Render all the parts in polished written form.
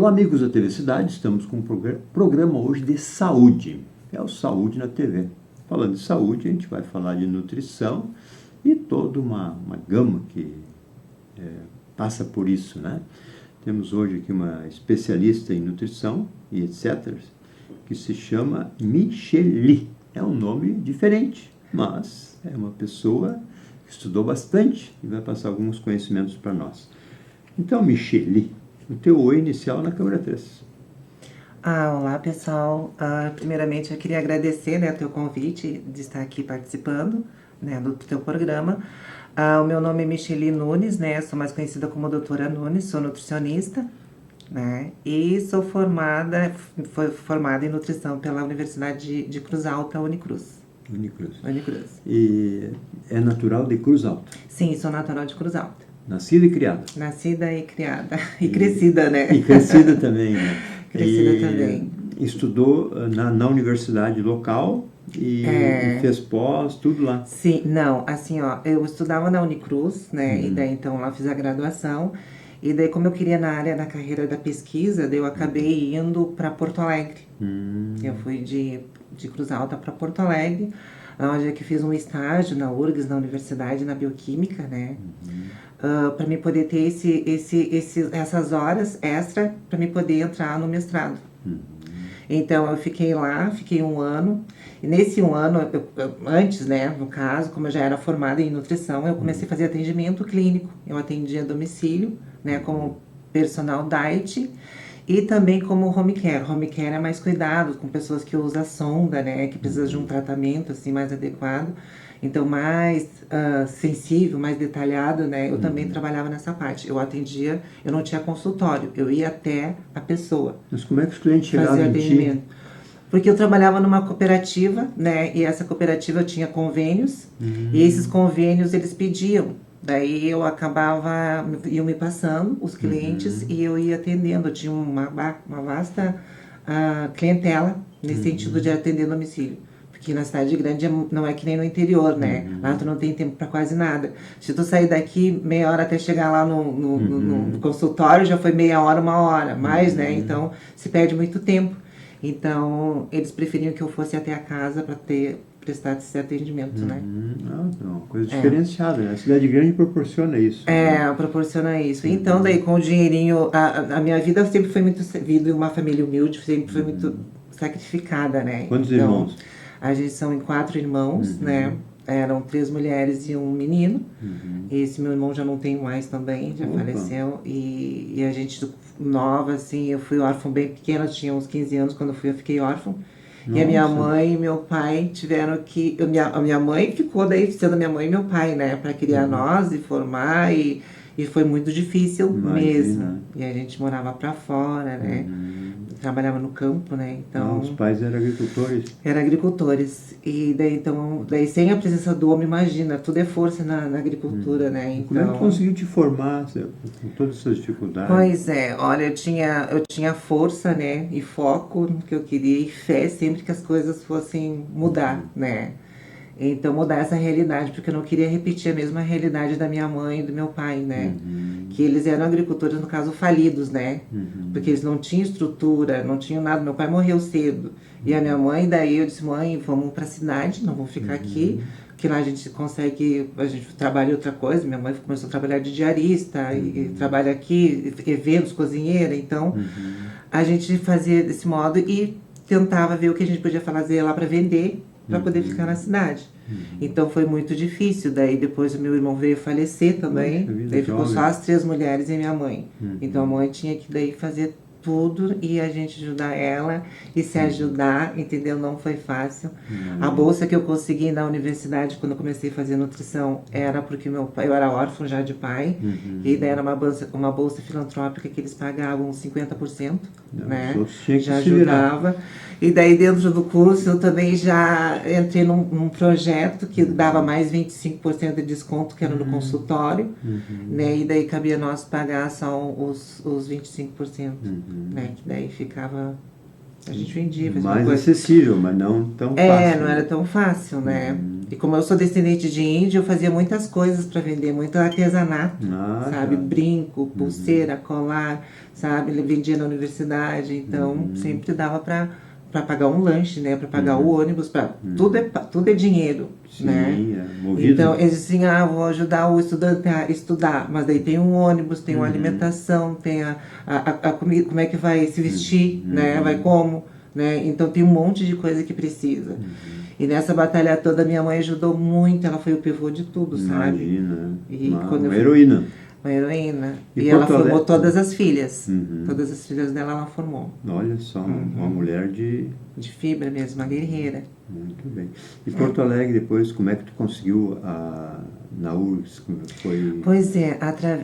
Olá, amigos da TV Cidade, estamos com um programa hoje de saúde, é o Saúde na TV. Falando de saúde, a gente vai falar de nutrição e toda uma gama que passa por isso, né? Temos hoje aqui uma especialista em nutrição e etc., que se chama Micheli. É um nome diferente, mas é uma pessoa que estudou bastante e vai passar alguns conhecimentos para nós. Então, Micheli, o teu oi inicial na câmera 3. Olá, pessoal. Primeiramente, eu queria agradecer, o teu convite de estar aqui participando, do teu programa. O meu nome é Micheli Nunes, sou mais conhecida como doutora Nunes, sou nutricionista, e sou formada em nutrição pela Universidade de Cruz Alta, Unicruz. Unicruz. E é natural de Cruz Alta? Sim, sou natural de Cruz Alta. Nascida e criada? Nascida e criada. E crescida, né? E crescida também, né? Crescida também. Estudou na universidade local e fez pós, tudo lá? Sim, não, assim, eu estudava na Unicruz, e daí então lá fiz a graduação, e daí como eu queria na carreira da pesquisa, daí eu acabei indo para Porto Alegre. Eu fui de Cruz Alta para Porto Alegre, onde é que fiz um estágio na URGS, na universidade, na bioquímica, para me poder ter essas horas extra para me poder entrar no mestrado. Então eu fiquei lá, fiquei um ano, e nesse um ano, antes, no caso, como eu já era formada em nutrição, eu comecei a fazer atendimento clínico. Eu atendia a domicílio, como personal diet e também como home care. Home care é mais cuidado com pessoas que usam sonda, que precisam de um tratamento assim mais adequado. Então, mais sensível, mais detalhado, eu também trabalhava nessa parte. Eu atendia, eu não tinha consultório, eu ia até a pessoa. Mas como é que os clientes chegavam em ti? Porque eu trabalhava numa cooperativa, e essa cooperativa tinha convênios, e esses convênios eles pediam. Daí eu iam me passando os clientes e eu ia atendendo. Eu tinha uma vasta clientela nesse sentido de atender domicílio. Porque na cidade grande não é que nem no interior, Lá tu não tem tempo para quase nada. Se tu sair daqui meia hora até chegar lá no consultório, já foi meia hora, uma hora, mais, Então se perde muito tempo. Então eles preferiam que eu fosse até a casa para prestar esse atendimento, Uma coisa diferenciada, A cidade grande proporciona isso. Proporciona isso. Então, daí com o dinheirinho, a minha vida sempre foi muito vida, uma família humilde, sempre foi muito sacrificada, Quantos irmãos? A gente são em 4 irmãos, Eram 3 mulheres e um menino. Esse meu irmão já não tem mais também, já faleceu. E a gente nova, assim, eu fui órfã bem pequena, eu tinha uns 15 anos quando eu fiquei órfã. Nossa. E a minha mãe e meu pai tiveram que... A minha mãe ficou daí sendo minha mãe e meu pai, para criar nós e formar. E foi muito difícil mesmo. E a gente morava pra fora, Trabalhava no campo, Então... Os pais eram agricultores? Eram agricultores. E daí sem a presença do homem, imagina, tudo é força na agricultura, Então... Como é que tu conseguiu te formar com todas essas dificuldades? Pois é, olha, eu tinha força, e foco no que eu queria e fé sempre que as coisas fossem mudar, Então, mudar essa realidade, porque eu não queria repetir a mesma realidade da minha mãe e do meu pai, Que eles eram agricultores, no caso, falidos, Porque eles não tinham estrutura, não tinham nada. Meu pai morreu cedo. E a minha mãe, daí eu disse, mãe, vamos pra cidade, não vamos ficar aqui. Porque lá a gente trabalha outra coisa. Minha mãe começou a trabalhar de diarista, e trabalha aqui, eventos, cozinheira. Então, a gente fazia desse modo e tentava ver o que a gente podia fazer lá para vender, para poder ficar na cidade. Então foi muito difícil. Daí depois o meu irmão veio falecer também. Daí ficou só as 3 mulheres e minha mãe. Então a mãe tinha que daí fazer tudo e a gente ajudar ela e se ajudar, entendeu? Não foi fácil. A bolsa que eu consegui na universidade quando eu comecei a fazer nutrição era porque eu era órfã já de pai. E daí era uma bolsa filantrópica que eles pagavam 50%, Já ajudava. E daí dentro do curso eu também já entrei num projeto que dava mais 25% de desconto, que era no consultório, E daí cabia nós pagar só os 25%, Que daí ficava A gente vendia, fazia uma Mais coisa. acessível, mas não tão fácil. Não era tão fácil, né? E como eu sou descendente de índio, eu fazia muitas coisas para vender, muito artesanato, sabe? Tá. Brinco, pulseira, colar, sabe? Ele vendia na universidade, então sempre dava para pagar um lanche, né? Para pagar o ônibus, tudo é dinheiro, Sim, né? movido. Então eles diziam, vou ajudar o estudante a estudar, mas daí tem um ônibus, tem uma alimentação, tem a comida, como é que vai se vestir, né? Vai como, né? Então tem um monte de coisa que precisa. E nessa batalha toda minha mãe ajudou muito, ela foi o pivô de tudo, sabe? Imagina, E uma heroína. Uma heroína. E ela Porto formou Alegre? todas as filhas. Todas as filhas dela ela formou. Olha só, uma mulher de... De fibra mesmo, uma guerreira. Muito bem. E Porto Alegre depois, como é que tu conseguiu na URGS? Como foi? Pois é,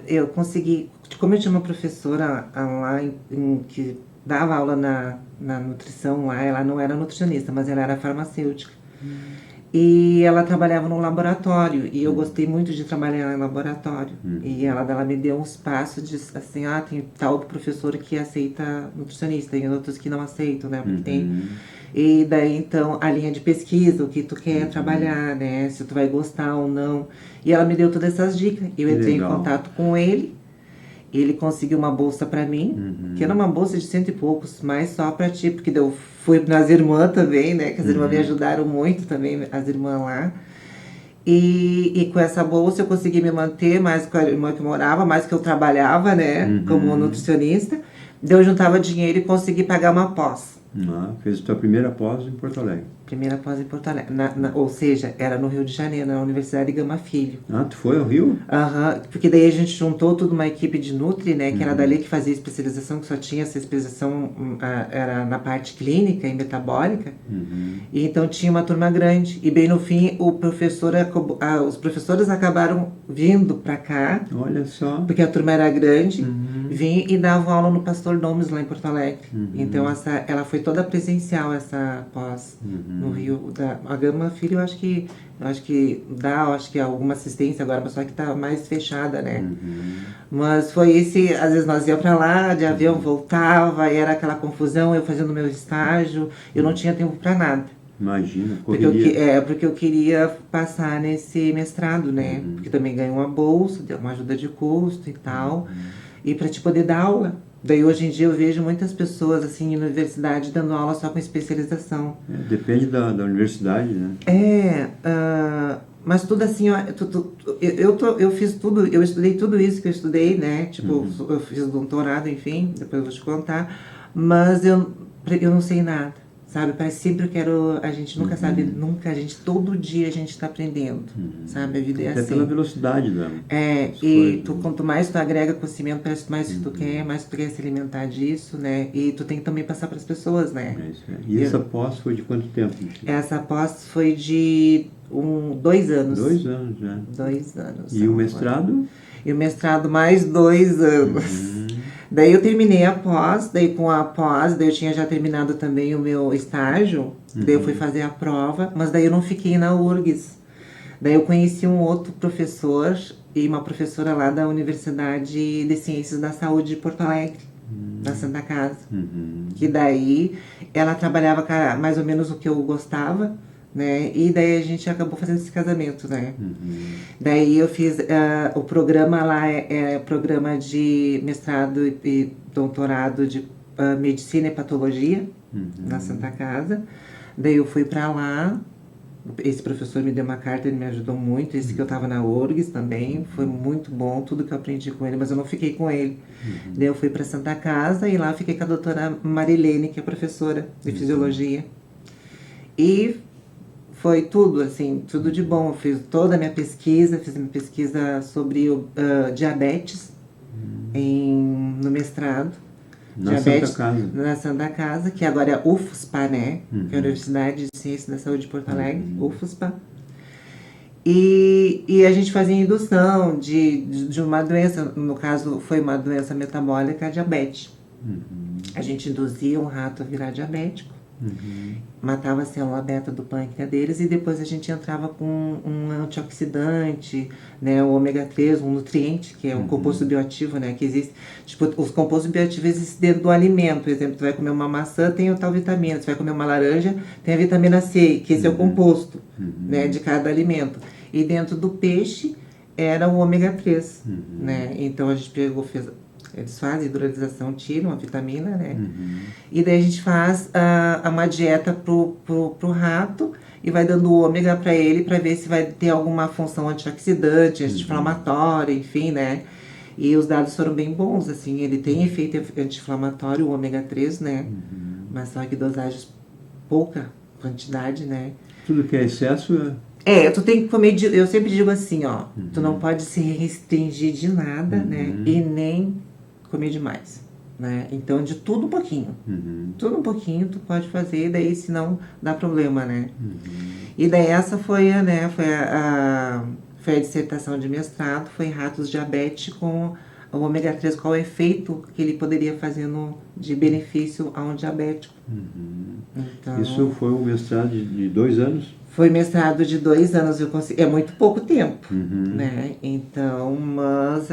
eu consegui, como eu tinha uma professora lá que dava aula na nutrição lá, ela não era nutricionista, mas ela era farmacêutica. E ela trabalhava no laboratório, e eu gostei muito de trabalhar em laboratório. E ela me deu um espaço de, assim, tem tal professor que aceita nutricionista, e outros que não aceitam, né, porque tem... E daí, então, a linha de pesquisa, o que tu quer trabalhar, né, se tu vai gostar ou não. E ela me deu todas essas dicas. Eu entrei em contato com ele conseguiu uma bolsa pra mim, que era uma bolsa de 100 e poucos, mas só pra ti, porque eu fui nas irmãs também, né, que as irmãs me ajudaram muito também, as irmãs lá. E com essa bolsa eu consegui me manter, mais com a irmã que morava, mais que eu trabalhava, né, como nutricionista. Daí eu juntava dinheiro e consegui pagar uma pós. Fez a tua primeira pós em Porto Alegre. Primeira pós em Porto Alegre. Ou seja, era no Rio de Janeiro, na Universidade Gama Filho. Tu foi ao Rio? Porque daí a gente juntou toda uma equipe de Nutri, né? Que era dali que fazia especialização, que só tinha essa especialização, era na parte clínica e metabólica. E então tinha uma turma grande. E bem no fim, os professores acabaram vindo pra cá. Olha só. Porque a turma era grande. Vim e davam aula no Pastor Domes, lá em Porto Alegre. Então ela foi toda presencial, essa pós. No Rio, a Gama Filho, eu acho que dá alguma assistência agora, mas só que tá mais fechada, né? Mas foi às vezes nós ia pra lá, de avião voltava, e era aquela confusão, eu fazendo meu estágio, eu não tinha tempo pra nada. Imagina, correria. Porque eu queria passar nesse mestrado, né? Porque também ganhei uma bolsa, deu uma ajuda de custo e tal, e pra te poder dar aula. Daí hoje em dia eu vejo muitas pessoas assim na universidade dando aula só com especialização. Depende da universidade, né? Mas tudo assim, eu fiz tudo, eu estudei tudo isso que eu estudei, né? Tipo, eu fiz doutorado, enfim, depois eu vou te contar, mas eu não sei nada. Sabe, parece sempre a gente nunca sabe, todo dia a gente tá aprendendo, sabe, a vida é Até assim. pela velocidade da... Quanto mais tu agrega conhecimento, parece mais que tu quer, mais tu quer se alimentar disso, né, e tu tem que também passar para as pessoas, né. E essa pós foi de quanto tempo? Essa pós foi de 2 anos. 2 anos, já. 2 anos. E o mestrado? E o mestrado mais 2 anos. Daí eu terminei a pós, daí eu tinha já terminado também o meu estágio, daí eu fui fazer a prova, mas daí eu não fiquei na URGS. Daí eu conheci um outro professor e uma professora lá da Universidade de Ciências da Saúde de Porto Alegre, da Santa Casa. Que daí ela trabalhava mais ou menos o que eu gostava, né? E daí a gente acabou fazendo esse casamento, né? Daí eu fiz o programa lá, programa de mestrado e doutorado de medicina e patologia na Santa Casa. Daí eu fui para lá, esse professor me deu uma carta, ele me ajudou muito, esse que eu tava na URGS também, foi muito bom tudo que eu aprendi com ele, mas eu não fiquei com ele. Daí eu fui para Santa Casa e lá fiquei com a doutora Marilene, que é professora de fisiologia. E foi tudo, assim, tudo de bom. Eu fiz toda a minha pesquisa, fiz minha pesquisa sobre diabetes no mestrado. Na Santa Casa. Na Santa Casa, que agora é a UFSPA, né? Que é a Universidade de Ciências da Saúde de Porto Alegre, UFSPA. E a gente fazia indução de uma doença, no caso foi uma doença metabólica, a diabetes. A gente induzia um rato a virar diabético, Matava a célula beta do pâncreas deles e depois a gente entrava com um antioxidante, né, o ômega 3, um nutriente, que é um composto bioativo, né, que existe. Tipo, os compostos bioativos existem dentro do alimento. Por exemplo, tu vai comer uma maçã, tem o tal vitamina. Tu vai comer uma laranja, tem a vitamina C, que esse é o composto, né, de cada alimento. E dentro do peixe era o ômega 3, né? Então a gente pegou, eles fazem hidrolisação, tiram a vitamina, né? E daí a gente faz uma dieta pro rato e vai dando ômega para ele para ver se vai ter alguma função antioxidante, anti-inflamatória, enfim, né? E os dados foram bem bons, assim, ele tem efeito anti-inflamatório, o ômega 3, né? Mas só que dosagens pouca quantidade, né? Tudo que é excesso tu tem que comer, eu sempre digo assim, ó, tu não pode se restringir de nada, né? E nem comer demais, né? Então, de tudo um pouquinho. Tudo um pouquinho tu pode fazer, daí senão dá problema, né? E daí essa foi a dissertação de mestrado, foi em ratos diabetes com o ômega 3, qual é o efeito que ele poderia fazer de benefício a um diabético. Então, isso foi um mestrado de 2 anos? Foi mestrado de 2 anos, é muito pouco tempo, né? Então, mas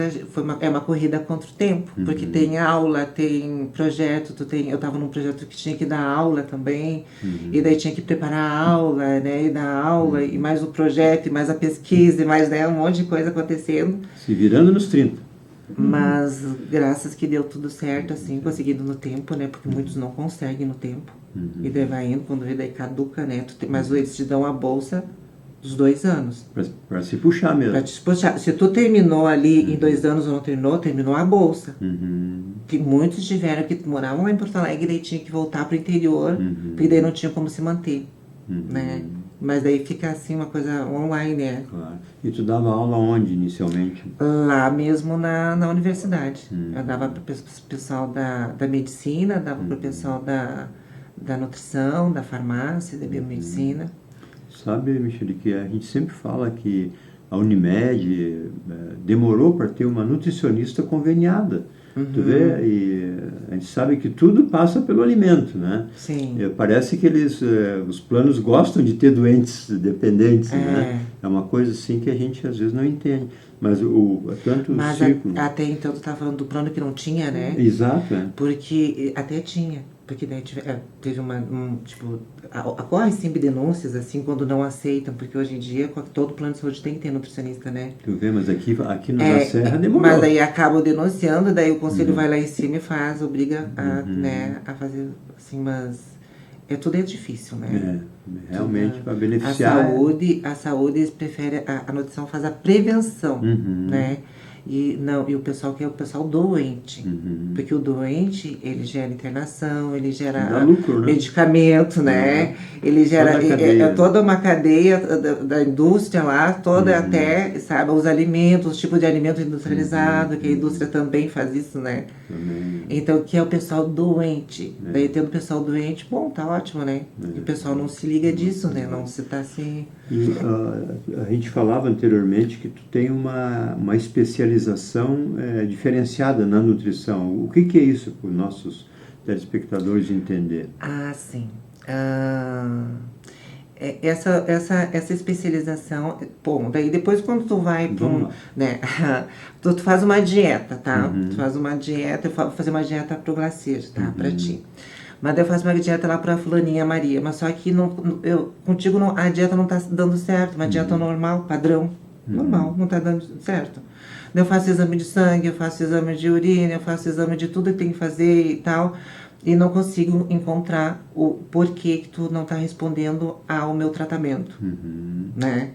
é uma corrida contra o tempo, porque tem aula, tem projeto, eu estava num projeto que tinha que dar aula também, e daí tinha que preparar a aula, né? E dar aula, e mais o projeto, e mais a pesquisa, e mais, né, um monte de coisa acontecendo. Se virando nos 30. Mas graças que deu tudo certo, assim, conseguindo no tempo, né? Porque muitos não conseguem no tempo. E daí vai indo, quando vê, daí caduca, né? Mas eles te dão a bolsa dos 2 anos. Para se puxar mesmo. Pra te puxar. Se tu terminou ali em 2 anos ou não terminou a bolsa. Que muitos tiveram que moravam lá em Porto Alegre e daí tinha que voltar pro interior, porque daí não tinha como se manter, né? Mas daí fica assim uma coisa online, né? Claro. E tu dava aula onde inicialmente? Lá mesmo na universidade. Eu dava para o pessoal da medicina, dava para o pessoal da nutrição, da farmácia, da biomedicina. Sabe, Michele, que a gente sempre fala que a Unimed demorou para ter uma nutricionista conveniada. Tu vê? E a gente sabe que tudo passa pelo alimento, né? Sim. Parece que os planos gostam de ter doentes dependentes, né? É uma coisa assim que a gente às vezes não entende. Mas tanto o ciclo... até então tu estava falando do plano que não tinha, né? Exato, Porque até tinha. Porque daí teve ocorre sempre denúncias, assim, quando não aceitam, porque hoje em dia todo plano de saúde tem que ter nutricionista, né? Tu vê, mas aqui na Serra demorou. Mas daí acabam denunciando, daí o conselho vai lá em cima e obriga a fazer, assim, mas tudo é difícil, né? Realmente, para beneficiar... A saúde eles preferem, a nutrição faz a prevenção, né? E o pessoal que é o pessoal doente, porque o doente, ele gera internação, ele gera lucro, né? Medicamento, né? Ele gera toda uma cadeia da indústria lá, toda até, sabe, os alimentos, os tipos de alimento industrializado, que a indústria também faz isso, né? Então, que é o pessoal doente. Daí, tendo o pessoal doente, bom, tá ótimo, né? E o pessoal não se liga disso, né? Não se tá assim... E a gente falava anteriormente que tu tem uma especialização diferenciada na nutrição. O que é isso para os nossos telespectadores entender? Sim. Essa especialização, bom, daí depois quando tu vai né, tu faz uma dieta, tá? Tu faz uma dieta, eu vou fazer uma dieta pro Glacier, tá? Pra ti. Mas daí eu faço uma dieta lá pra fulaninha Maria, mas só que contigo a dieta não tá dando certo, uma dieta normal, padrão, normal, não tá dando certo. Daí eu faço exame de sangue, eu faço exame de urina, eu faço exame de tudo que tem que fazer e tal, e não consigo encontrar o porquê que tu não tá respondendo ao meu tratamento, né?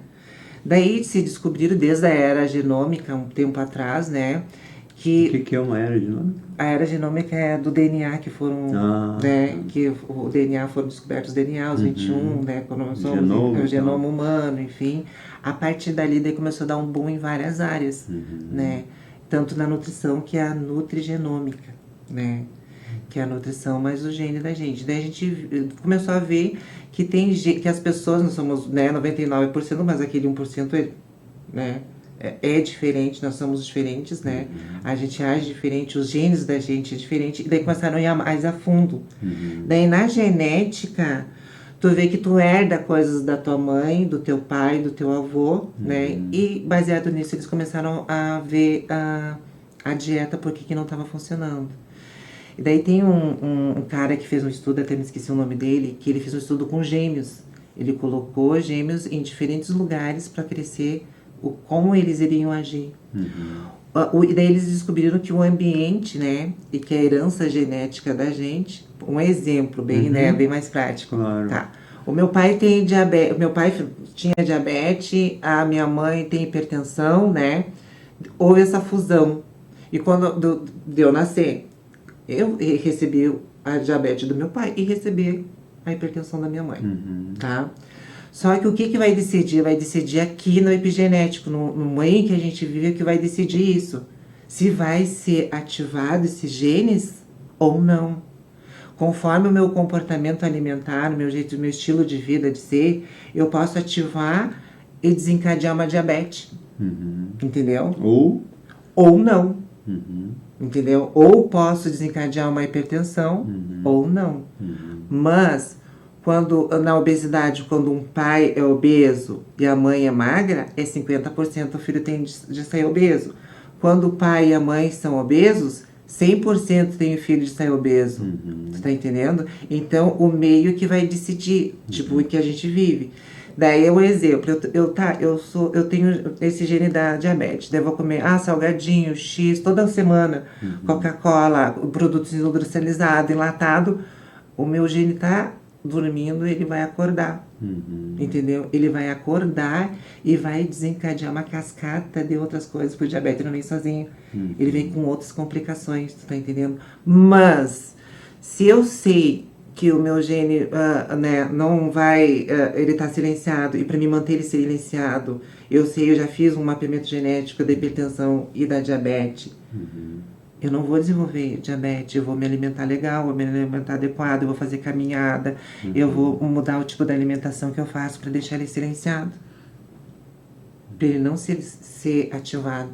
Daí se descobriram desde a era genômica, um tempo atrás, né? O que é uma era genômica? A era genômica é do DNA, que foram, que o DNA foram descobertos os DNA, os 21, né, cromossomos, o genoma humano, enfim. A partir dali, daí começou a dar um boom em várias áreas, né, tanto na nutrição, que é a nutrigenômica, né, que é a nutrição mais o gene da gente. Daí a gente começou a ver que que as pessoas, nós somos, né, 99%, mas aquele 1%, né, é diferente, nós somos diferentes, né? A gente age diferente, os genes da gente é diferente, e daí começaram a ir mais a fundo. Daí na genética, tu vê que tu herda coisas da tua mãe, do teu pai, do teu avô, né? E baseado nisso, eles começaram a ver a dieta, por que não estava funcionando. E daí tem um cara que fez um estudo, até me esqueci o nome dele, que ele fez um estudo com gêmeos. Ele colocou gêmeos em diferentes lugares para crescer, como eles iriam agir. E daí eles descobriram que o ambiente, né, e que a herança genética da gente, um exemplo bem, né, bem mais prático. Claro. Tá. O meu pai tem diabetes, meu pai tinha diabetes, a minha mãe tem hipertensão, né? Houve essa fusão. E quando eu nascer, eu recebi a diabetes do meu pai e recebi a hipertensão da minha mãe, tá? Só que o que vai decidir? Vai decidir aqui no epigenético, no meio que a gente vive, que vai decidir isso. Se vai ser ativado esses genes ou não. Conforme o meu comportamento alimentar, o meu jeito, o meu estilo de vida de ser, eu posso ativar e desencadear uma diabetes. Entendeu? Ou não. Entendeu? Ou posso desencadear uma hipertensão, ou não. Mas, na obesidade, quando um pai é obeso e a mãe é magra, é 50% o filho tem de sair obeso. Quando o pai e a mãe são obesos, 100% tem o filho de sair obeso. Tu tá entendendo? Então, o meio que vai decidir, tipo, o que a gente vive. Daí é um exemplo, eu tenho esse gene da diabetes, daí eu vou comer salgadinho, X, toda semana, Coca-Cola, produtos industrializados, enlatado, o meu gene tá dormindo, ele vai acordar, entendeu? Ele vai acordar e vai desencadear uma cascata de outras coisas, porque o diabetes não vem sozinho, ele vem com outras complicações, tu tá entendendo? Mas, se eu sei que o meu gene, né, não vai, ele tá silenciado, e para me manter ele silenciado, eu já fiz um mapeamento genético da hipertensão e da diabetes, eu não vou desenvolver diabetes, eu vou me alimentar legal, vou me alimentar adequado, eu vou fazer caminhada, eu vou mudar o tipo da alimentação que eu faço para deixar ele silenciado, para ele não ser ativado.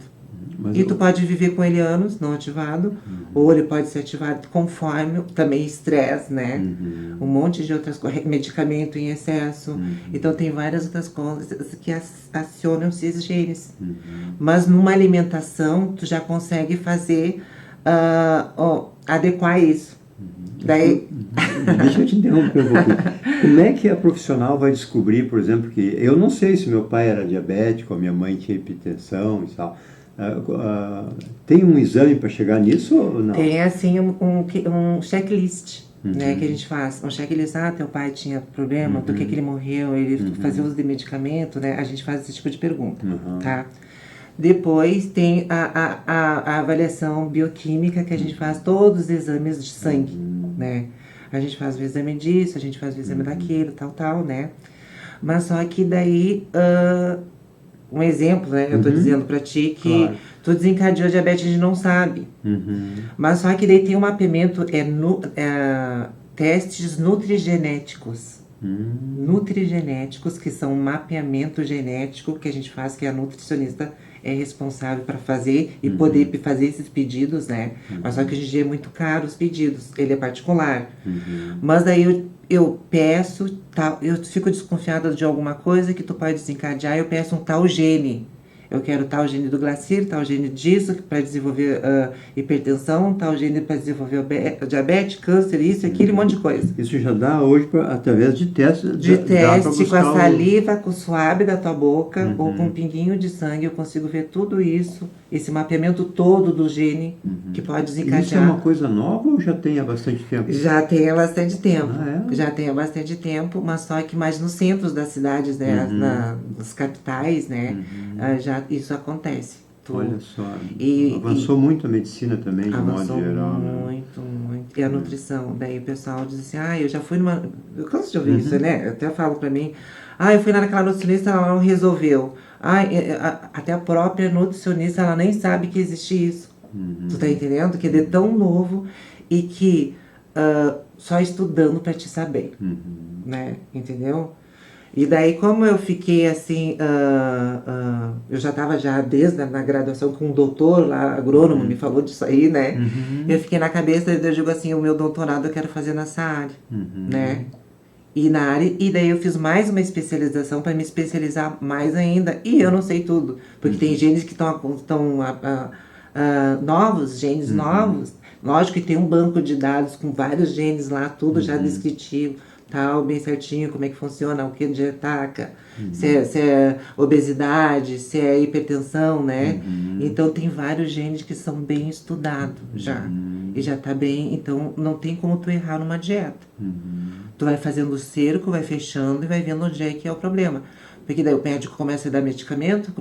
E tu pode viver com ele anos não ativado, ou ele pode ser ativado conforme também estresse, né? Um monte de outras coisas, medicamento em excesso. Então tem várias outras coisas que acionam esses genes. Mas numa alimentação, tu já consegue fazer, adequar isso. Daí... Deixa eu te interromper um pouquinho. Como é que a profissional vai descobrir, por exemplo, que eu não sei se meu pai era diabético, a minha mãe tinha hipertensão e tal. Tem um exame para chegar nisso ou não? Tem assim um checklist, né, que a gente faz. Um checklist, teu pai tinha problema, do que ele morreu, ele fazia uso de medicamento, né? A gente faz esse tipo de pergunta, tá? Depois tem a avaliação bioquímica, que a gente faz todos os exames de sangue, né? A gente faz o exame disso, a gente faz o exame daquilo, tal, né? Mas só que daí... um exemplo, né? Eu tô dizendo pra ti que tu desencadeou a diabetes, a gente não sabe. Mas só que daí tem um mapeamento, testes nutrigenéticos. Nutrigenéticos, que são um mapeamento genético que a gente faz, que a nutricionista é responsável para fazer e poder fazer esses pedidos, né? Mas só que hoje em dia é muito caro os pedidos, ele é particular. Mas daí eu peço, eu fico desconfiada de alguma coisa que tu pode desencadear, eu peço um tal gene. Eu quero tal gene do Glacir, tal gene disso, para desenvolver hipertensão, tal gene para desenvolver diabetes, câncer, isso, aquilo, um monte de coisa. Isso já dá hoje através de testes. De teste, com a saliva, com o suave da tua boca, ou com um pinguinho de sangue, eu consigo ver tudo isso, esse mapeamento todo do gene, que pode desencadear. Isso é uma coisa nova ou já tem há bastante tempo? Já tem há bastante tempo. Já tem há bastante tempo, mas só que mais nos centros das cidades, né, nas capitais, né, já isso acontece. Olha só, avançou muito a medicina também, de modo geral. Muito. E a nutrição. Daí o pessoal diz assim, eu já fui numa... Eu canso de ouvir isso, né? Eu até falo pra mim, eu fui naquela nutricionista, ela não resolveu. Até a própria nutricionista, ela nem sabe que existe isso. Tu tá entendendo? Que é tão novo e que só estudando pra te saber, né? Entendeu? E daí, como eu fiquei assim, eu já estava já desde na graduação com um doutor lá, agrônomo, me falou disso aí, né? Eu fiquei na cabeça, eu digo assim, o meu doutorado eu quero fazer nessa área, né? E daí eu fiz mais uma especialização para me especializar mais ainda. E eu não sei tudo, porque tem genes que estão novos, genes novos. Lógico que tem um banco de dados com vários genes lá, tudo já descritivo, tal, bem certinho, como é que funciona, o que onde ataca, se é obesidade, se é hipertensão, né? Então tem vários genes que são bem estudados já. E já tá bem, então não tem como tu errar numa dieta. Tu vai fazendo o cerco, vai fechando e vai vendo onde é que é o problema. Porque daí o médico começa a dar medicamento,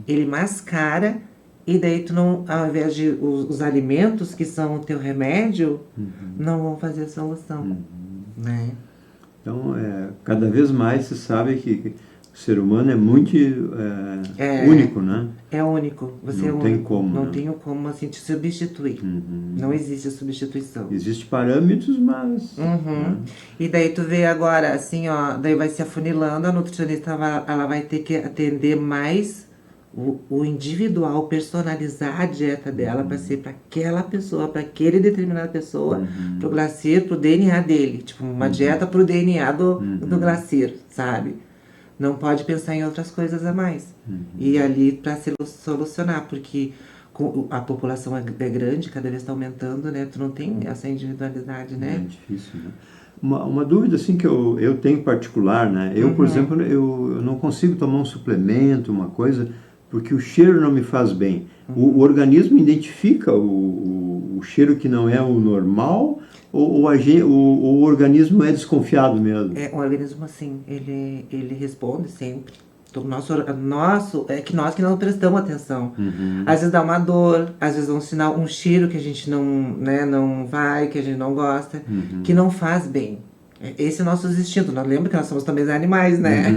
ele mascara, e daí tu não, ao invés de os alimentos que são o teu remédio, não vão fazer a solução, né? Então, cada vez mais se sabe que o ser humano é muito único, né? É único. Você não é único. Tem como, não né? tem como assim te substituir. Não existe substituição. Existem parâmetros, mas... Né? E daí tu vê agora, assim, ó, daí vai se afunilando, a nutricionista ela vai ter que atender mais o individual, personalizar a dieta dela para ser para aquela pessoa, para aquele determinada pessoa, pro glacier, pro DNA dele. Tipo, uma dieta pro DNA do glacier, sabe? Não pode pensar em outras coisas a mais. E ali para se solucionar, porque a população é grande, cada vez está aumentando, né? Tu não tem essa individualidade, né? É difícil, né? Uma dúvida assim que eu tenho particular, né? Eu, por exemplo, eu não consigo tomar um suplemento, uma coisa, porque o cheiro não me faz bem. O organismo identifica o cheiro que não é o normal, ou o organismo é desconfiado mesmo? O organismo, assim, ele responde sempre. Então, é que nós que não prestamos atenção. Às vezes dá uma dor, às vezes dá um sinal, um cheiro que a gente não vai, que a gente não gosta, que não faz bem. Esse é o nosso instinto. Nós lembra que nós somos também animais, né?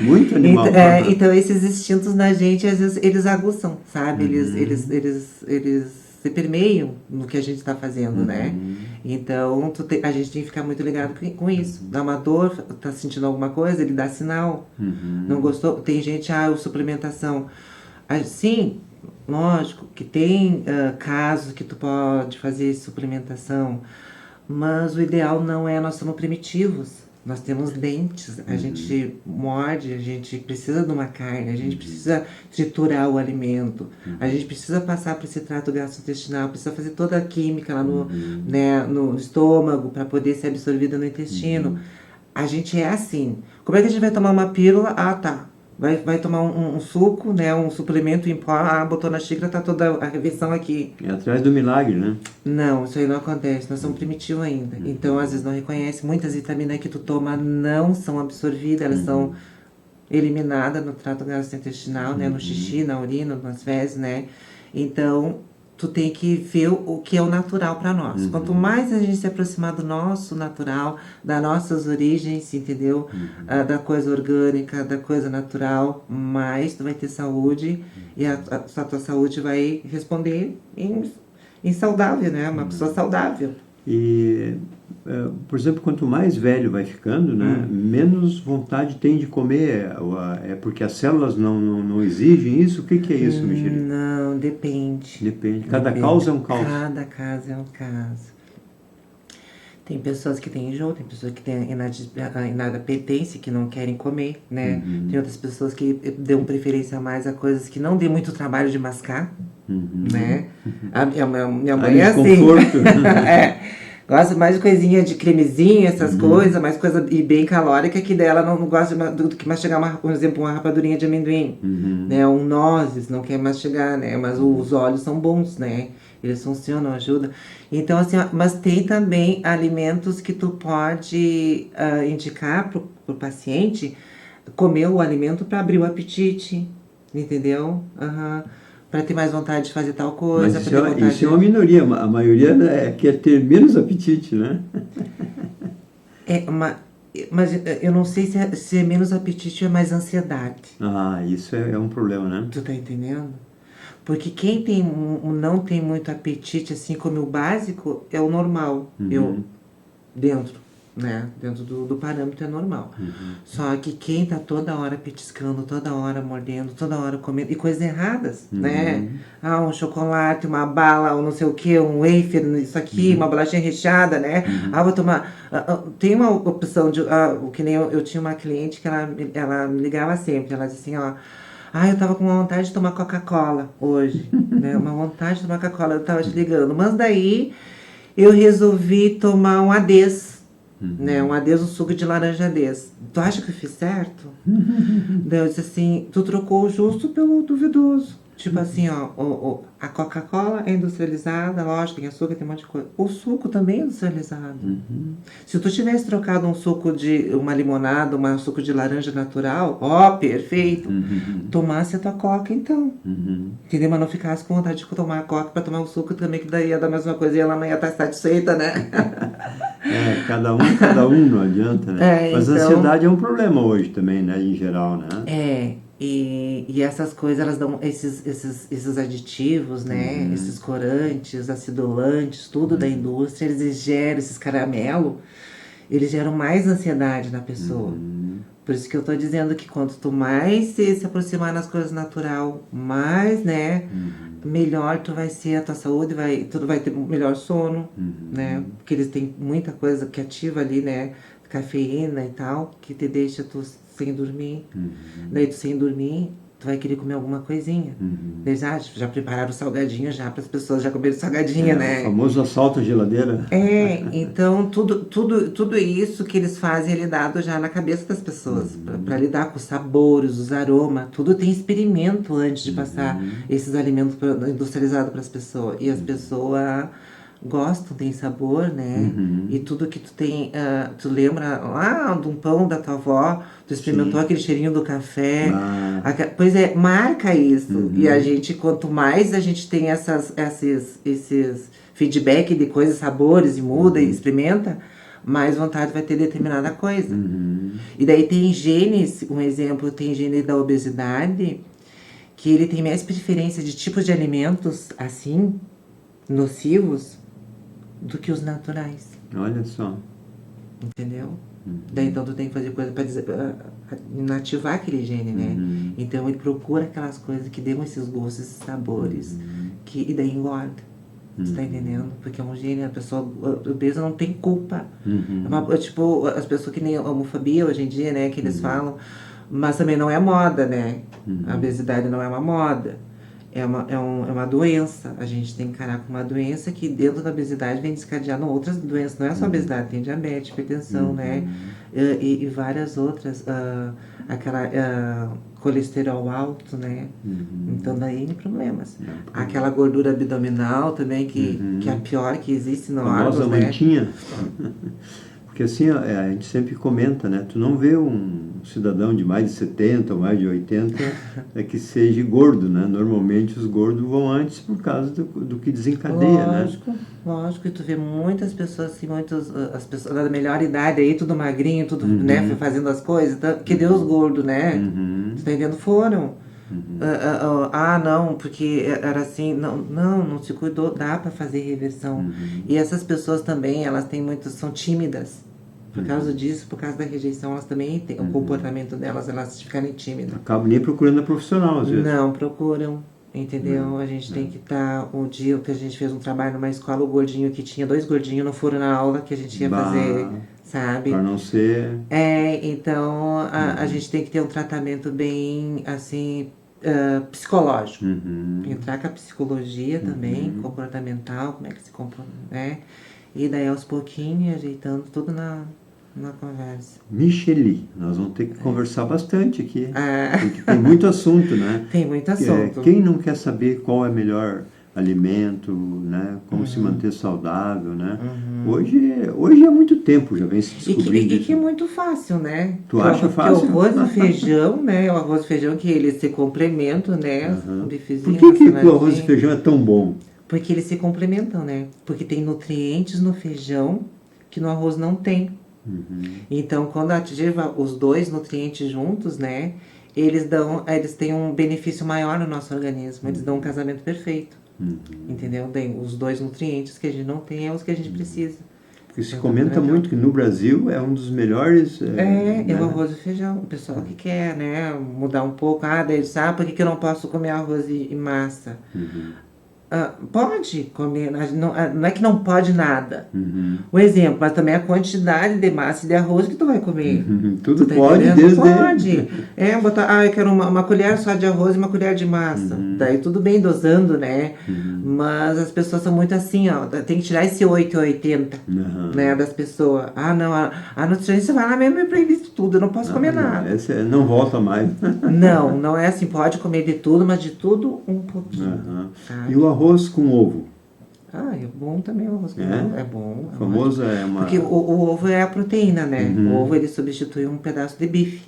Muito animal. Então, esses instintos na gente, às vezes, eles aguçam, sabe? Eles se permeiam no que a gente está fazendo, né? Então, a gente tem que ficar muito ligado com isso. Dá uma dor, tá sentindo alguma coisa, ele dá sinal. Não gostou? Tem gente, suplementação. Sim, lógico que tem casos que tu pode fazer suplementação, mas o ideal não é, nós somos primitivos. Nós temos dentes, a gente morde, a gente precisa de uma carne, a gente precisa triturar o alimento, a gente precisa passar por esse trato gastrointestinal, precisa fazer toda a química lá no estômago para poder ser absorvida no intestino. A gente é assim. Como é que a gente vai tomar uma pílula? Tá. Vai tomar um suco, né, um suplemento em pó, botou na xícara, tá toda a refeição aqui. É atrás do milagre, né? Não, isso aí não acontece, nós somos primitivos ainda. Então, às vezes não reconhece, muitas vitaminas que tu toma não são absorvidas, elas são eliminadas no trato gastrointestinal, né, no xixi, na urina, nas fezes, né? Então, tu tem que ver o que é o natural para nós. Quanto mais a gente se aproximar do nosso natural, das nossas origens, entendeu? Da coisa orgânica, da coisa natural, mais tu vai ter saúde e a tua saúde vai responder em saudável, né? Uma pessoa saudável. E, por exemplo, quanto mais velho vai ficando, né, menos vontade tem de comer. É porque as células não exigem isso? O que é isso, Michele? Não, depende. Depende. Cada caso é um caso. Cada caso é um caso. Tem pessoas que têm enjoo, tem pessoas que têm inadapetência, que não querem comer, né? Tem outras pessoas que dão preferência mais a coisas que não dê muito trabalho de mascar, né? A minha mãe é assim. Gosta mais de coisinha de cremezinho, essas coisas, mais coisa e bem calórica, que dela não gosta do que mastigar, por exemplo, uma rapadurinha de amendoim, né? Um nozes, não quer mastigar, né? Mas os óleos são bons, né? Eles funcionam, ajudam. Então, assim, mas tem também alimentos que tu pode indicar pro paciente comer o alimento para abrir o apetite, entendeu? Para ter mais vontade de fazer tal coisa. Mas isso é uma minoria, a maioria quer ter menos apetite, né? Mas eu não sei se é menos apetite ou é mais ansiedade. Isso é um problema, né? Tu tá entendendo? Porque quem não tem muito apetite, assim, come o básico, é o normal. Eu, dentro. né? Dentro do parâmetro é normal. Só que quem tá toda hora petiscando, toda hora mordendo, toda hora comendo, e coisas erradas, né? Ah, um chocolate, uma bala, um não sei o que, um wafer, isso aqui, uma bolachinha recheada, né? Ah, vou tomar. Tem uma opção de. O que nem eu tinha uma cliente que ela me ligava sempre, ela dizia assim, ó. Ah, eu tava com vontade de tomar Coca-Cola hoje, né? Uma vontade de tomar Coca-Cola, eu tava te ligando. Mas daí eu resolvi tomar um Ades, né? Um Ades, um suco de laranja Ades. Tu acha que eu fiz certo? Daí eu disse assim, tu trocou o justo pelo duvidoso. Tipo assim, ó, a Coca-Cola é industrializada, lógico, tem açúcar, tem um monte de coisa. O suco também é industrializado. Se tu tivesse trocado um suco de uma limonada, um suco de laranja natural, ó, perfeito. Tomasse a tua Coca, então. Entendeu? Mas não ficasse com vontade de tomar a Coca pra tomar o suco também, que daí ia dar a mesma coisa e ela não ia estar satisfeita, né? Cada um, não adianta, né? Mas a ansiedade é um problema hoje também, né? Em geral, né? E essas coisas, elas dão esses aditivos, né? Esses corantes, acidulantes, tudo da indústria, eles geram esses caramelo, eles geram mais ansiedade na pessoa. Por isso que eu tô dizendo que quanto tu mais se aproximar das coisas natural, mais, né? Melhor tu vai ser a tua saúde, tu vai ter melhor sono, né? Porque eles têm muita coisa que ativa ali, né? Cafeína e tal, que te deixa tu sem dormir. Daí tu sem dormir, tu vai querer comer alguma coisinha. Daí já prepararam o salgadinho já para as pessoas já comerem salgadinho, né? O famoso assalto à geladeira. Então tudo isso que eles fazem é lidado já na cabeça das pessoas, para lidar com os sabores, os aromas, tudo tem experimento antes de passar esses alimentos industrializados para as pessoas. E as pessoas gostam, tem sabor, né? E tudo que tu tem, tu lembra lá de um pão da tua avó, tu experimentou aquele cheirinho do café, pois é, marca isso. E a gente, quanto mais a gente tem esses feedback de coisas, sabores, e muda e experimenta, mais vontade vai ter determinada coisa. E daí tem genes, um exemplo, tem gene da obesidade, que ele tem mais preferência de tipos de alimentos, assim, nocivos, do que os naturais. Olha só. Entendeu? Daí então tu tem que fazer coisa pra inativar aquele gene, né? Então ele procura aquelas coisas que dêem esses gostos, esses sabores, e daí engorda. Você tá entendendo? Porque é um gene, a pessoa obesa não tem culpa. Tipo, as pessoas que nem homofobia hoje em dia, né? Que eles falam, mas também não é moda, né? A obesidade não é uma moda. É uma doença. A gente tem que encarar com uma doença que dentro da obesidade vem desencadeando outras doenças. Não é só obesidade, tem diabetes, hipertensão, né? E várias outras. Colesterol alto, né? Então daí tem problemas. Aquela gordura abdominal também, que é a pior que existe no órgão, né? Mantinha. Porque assim, a gente sempre comenta, né? Tu não vê um cidadão de mais de 70 ou mais de 80 que seja gordo, né? Normalmente os gordos vão antes por causa do que desencadeia, né? Lógico, e tu vê muitas pessoas assim, as pessoas da melhor idade aí, tudo magrinho, tudo, né, fazendo as coisas, que Deus gordo, né? Tu tá entendendo? Foram. Não, porque era assim, não se cuidou, dá para fazer reversão. E essas pessoas também, elas têm são tímidas. Por causa disso, por causa da rejeição, elas também têm o comportamento delas, elas ficarem tímidas. Acabam nem procurando a profissional, às vezes. Não procuram, entendeu? A gente tem que estar, um dia que a gente fez um trabalho numa escola, o gordinho que tinha, 2 gordinhos não foram na aula que a gente ia fazer, sabe? Para não ser... Então a gente tem que ter um tratamento bem, assim, psicológico. Entrar com a psicologia também, comportamental, como é que se comporta, né? E daí aos pouquinhos, ajeitando tudo na conversa. Micheli, nós vamos ter que conversar bastante aqui, porque tem muito assunto, né? Tem muito assunto. Quem não quer saber qual é o melhor alimento, né? Como se manter saudável, né? Hoje há muito tempo já vem se descobrindo E que é muito fácil, né? Tu acha fácil? O arroz e feijão, né? O arroz e feijão que eles se complementam, né? Um bifezinho, Por que o arroz e feijão é tão bom? Porque eles se complementam, né? Porque tem nutrientes no feijão que no arroz não tem. Então, quando ativa os dois nutrientes juntos, né? Eles têm um benefício maior no nosso organismo. Eles dão um casamento perfeito. Entendeu? Os dois nutrientes que a gente não tem é os que a gente precisa. Porque se comenta muito que no Brasil é um dos melhores... É né? o arroz e feijão. O pessoal que quer, né, mudar um pouco. Daí eles sabem por que eu não posso comer arroz e massa? Pode comer, não é que não pode nada. Um exemplo, mas também a quantidade de massa e de arroz que tu vai comer. Tudo Tu tá pode, entendendo? desde... Pode. Botar, eu quero uma colher só de arroz e uma colher de massa. Daí tudo bem dosando, né? Mas as pessoas são muito assim, ó. Tem que tirar esse 8 ou 80, né, das pessoas. Não, a nutricionista vai lá mesmo e proíbe isso tudo, eu não posso comer nada. Esse não volta mais. Não é assim, pode comer de tudo, mas de tudo um pouquinho. Tá? E o arroz com ovo? É bom também o arroz com ovo. É bom. O famoso é uma... Porque o ovo é a proteína, né? O ovo ele substitui um pedaço de bife.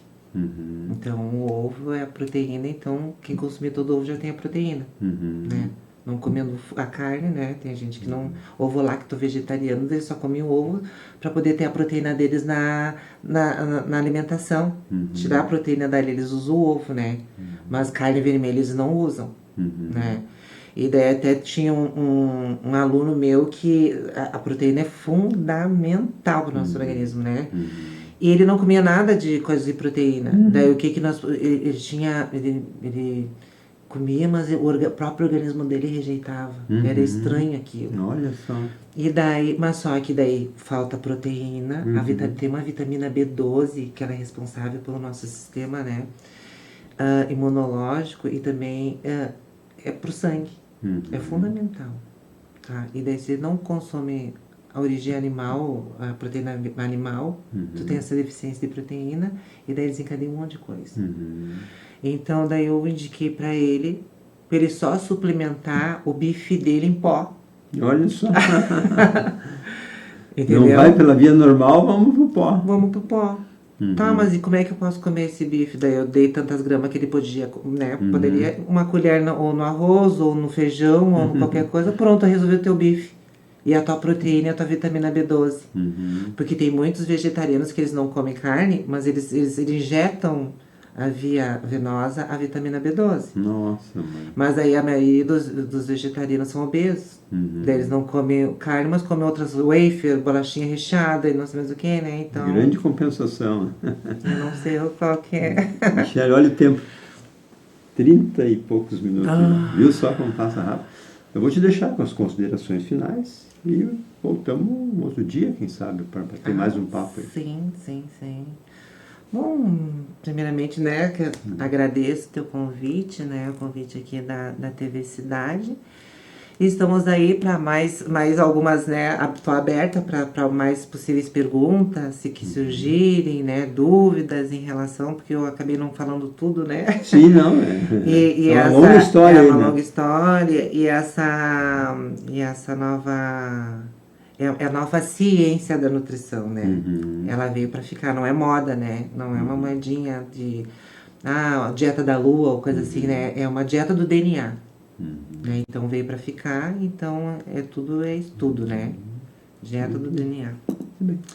Então o ovo é a proteína, então quem consumir todo ovo já tem a proteína. Né? Não comendo a carne, né? Tem gente que não... Ovo lacto vegetariano, eles só comem o ovo para poder ter a proteína deles na alimentação. Tirar a proteína dali, eles usam o ovo, né? Mas carne vermelha eles não usam, né? E daí até tinha um aluno meu que a proteína é fundamental para o nosso organismo, né? E ele não comia nada de coisas de proteína. Daí o que nós... Ele comia, mas o próprio organismo dele rejeitava. Era estranho aquilo. Olha só. E daí, mas só que daí falta proteína. Tem uma vitamina B12 que ela é responsável pelo nosso sistema, né? Imunológico e também é pro sangue. É fundamental. Tá? E daí se não consome a origem animal, a proteína animal, tu tem essa deficiência de proteína e daí desencadeia um monte de coisa. Então daí eu indiquei pra ele só suplementar o bife dele em pó. Olha só. Entendeu? Não vai pela via normal, vamos pro pó. Vamos pro pó. Tá, mas e como é que eu posso comer esse bife? Daí eu dei tantas gramas que ele podia, né? Poderia uma colher ou no arroz, ou no feijão, ou qualquer coisa. Pronto, resolveu o teu bife. E a tua proteína e a tua vitamina B12. Porque tem muitos vegetarianos que eles não comem carne, mas eles injetam a via venosa a vitamina B12. Nossa, mãe. Mas aí a maioria dos vegetarianos são obesos. Daí eles não comem carne, mas comem outras wafer, bolachinha recheada e não sei mais o que, né? Então, grande compensação. eu não sei qual que é. Michele, olha o tempo. 30 e poucos minutos. Viu só como passa rápido? Eu vou te deixar com as considerações finais e voltamos um outro dia, quem sabe, para ter mais um papo aí. Sim. Bom, primeiramente, né, que eu agradeço o teu convite, né, o convite aqui da TV Cidade. E estamos aí para mais algumas, né, estou aberta para mais possíveis perguntas, se que surgirem, né, dúvidas em relação, porque eu acabei não falando tudo, né? Sim, não, é uma longa história. É uma longa história, e essa nova... É a nova ciência da nutrição, né? Ela veio para ficar, não é moda, né? Não é uma moedinha de... dieta da lua ou coisa assim, né? É uma dieta do DNA. Né? Então veio para ficar, então tudo é estudo, né? Dieta do DNA.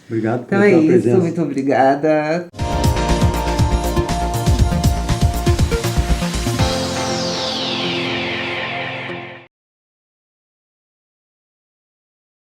Obrigado Então pela tua presença. Muito obrigada.